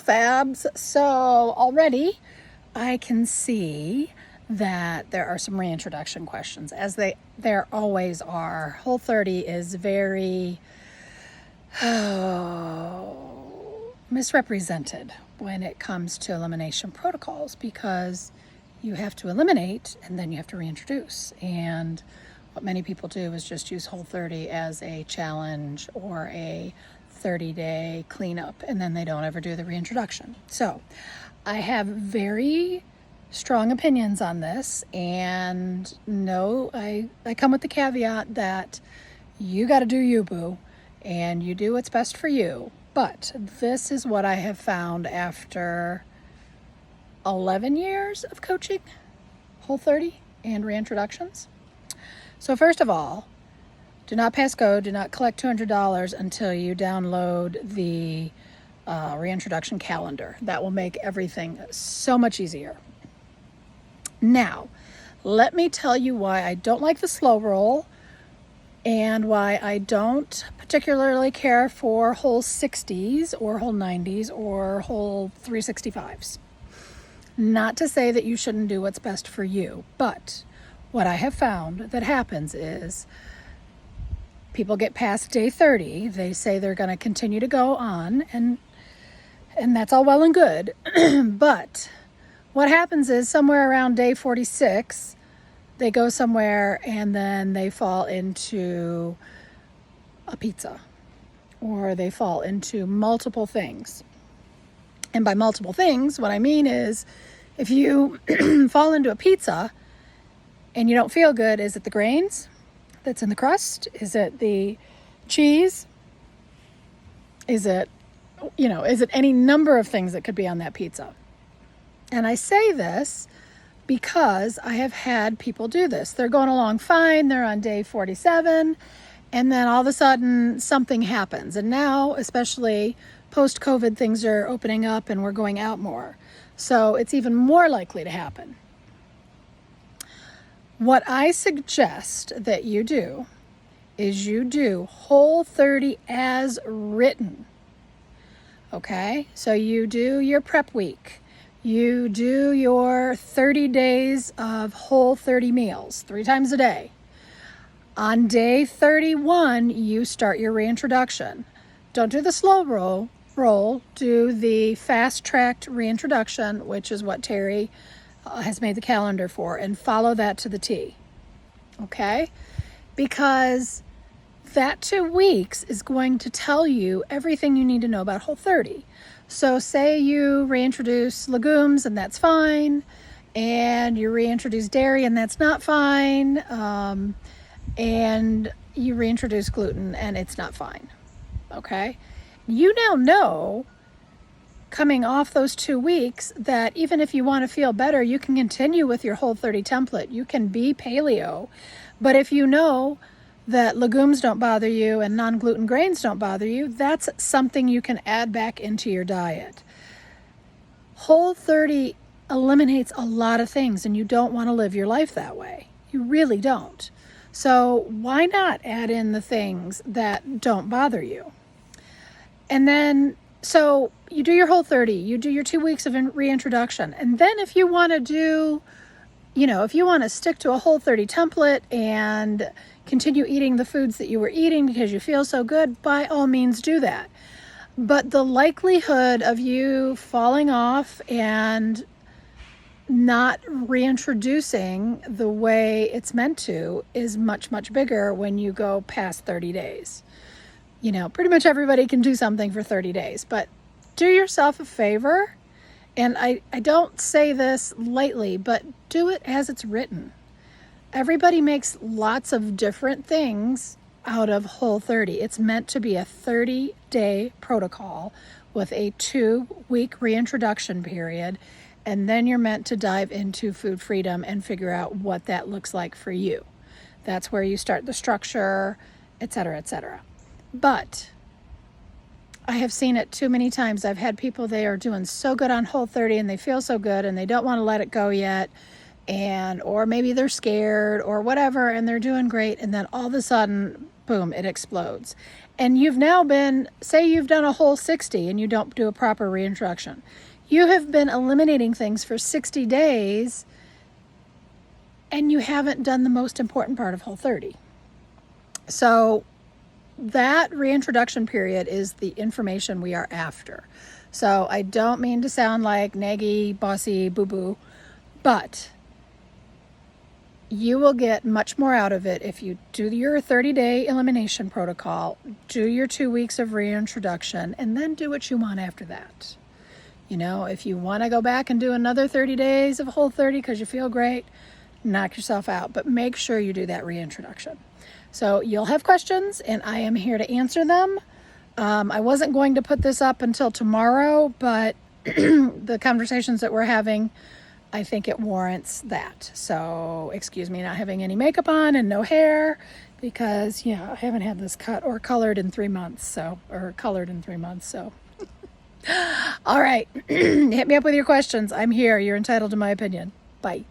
Fabs. So already I can see that there are some reintroduction questions, as there always are. Whole30 is very misrepresented when it comes to elimination protocols, because you have to eliminate and then you have to reintroduce. And what many people do is just use Whole30 as a challenge or a 30-day cleanup, and then they don't ever do the reintroduction. So I have very strong opinions on this, and no, I come with the caveat that you got to do you, boo, and you do what's best for you. But this is what I have found after 11 years of coaching Whole30 and reintroductions. So first of all, do not pass go, do not collect $200 until you download the reintroduction calendar. That will make everything so much easier. Now, let me tell you why I don't like the slow roll and why I don't particularly care for whole 60s or whole 90s or whole 365s. Not to say that you shouldn't do what's best for you, but what I have found that happens is people get past day 30, they say they're going to continue to go on, and that's all well and good. But what happens is somewhere around day 46, they go somewhere and then they fall into a pizza, or they fall into multiple things. And by multiple things, what I mean is, if you fall into a pizza and you don't feel good, is it the grains that's in the crust? Is it the cheese? Is it any number of things that could be on that pizza? And I say this because I have had people do this. They're going along fine. They're on day 47. And then all of a sudden something happens. And now, especially post-COVID, things are opening up and we're going out more. So it's even more likely to happen. What I suggest that you do is you do Whole30 as written. Okay? So you do your prep week. You do your 30 days of Whole30 meals 3 times a day. On day 31, you start your reintroduction. Don't do the slow roll. Do the Fast Track Reintroduction, which is what Terry has made the calendar for, and follow that to the T. Okay? Because that 2 weeks is going to tell you everything you need to know about Whole30. So say you reintroduce legumes and that's fine, and you reintroduce dairy and that's not fine, and you reintroduce gluten and it's not fine. Okay? You now know, coming off those 2 weeks, that even if you want to feel better, you can continue with your Whole30 template. You can be paleo. But if you know that legumes don't bother you and non-gluten grains don't bother you, that's something you can add back into your diet. Whole30 eliminates a lot of things, and you don't want to live your life that way. You really don't. So why not add in the things that don't bother you? And then, so you do your Whole30, you do your 2 weeks of reintroduction. And then if you want to do, if you want to stick to a Whole30 template and continue eating the foods that you were eating because you feel so good, by all means do that. But the likelihood of you falling off and not reintroducing the way it's meant to is much, much bigger when you go past 30 days. Pretty much everybody can do something for 30 days, but do yourself a favor. And I don't say this lightly, but do it as it's written. Everybody makes lots of different things out of Whole30. It's meant to be a 30-day protocol with a 2-week reintroduction period. And then you're meant to dive into food freedom and figure out what that looks like for you. That's where you start the structure, etc., etc. But I have seen it too many times. I've had people, they are doing so good on Whole30 and they feel so good and they don't want to let it go yet. Or maybe they're scared or whatever, and they're doing great. And then all of a sudden, boom, it explodes. And you've now been, say you've done a whole 60 and you don't do a proper reintroduction. You have been eliminating things for 60 days and you haven't done the most important part of Whole 30. So that reintroduction period is the information we are after. So I don't mean to sound like naggy, bossy, boo-boo, but you will get much more out of it if you do your 30-day elimination protocol, do your 2 weeks of reintroduction, and then do what you want after that. You know, if you want to go back and do another 30 days of Whole 30 because you feel great, knock yourself out, but make sure you do that reintroduction. So you'll have questions, and I am here to answer them. I wasn't going to put this up until tomorrow, but the conversations that we're having, I think it warrants that. So excuse me not having any makeup on and no hair, because yeah, I haven't had this cut or colored in 3 months. So all right. Hit me up with your questions. I'm here. You're entitled to my opinion. Bye.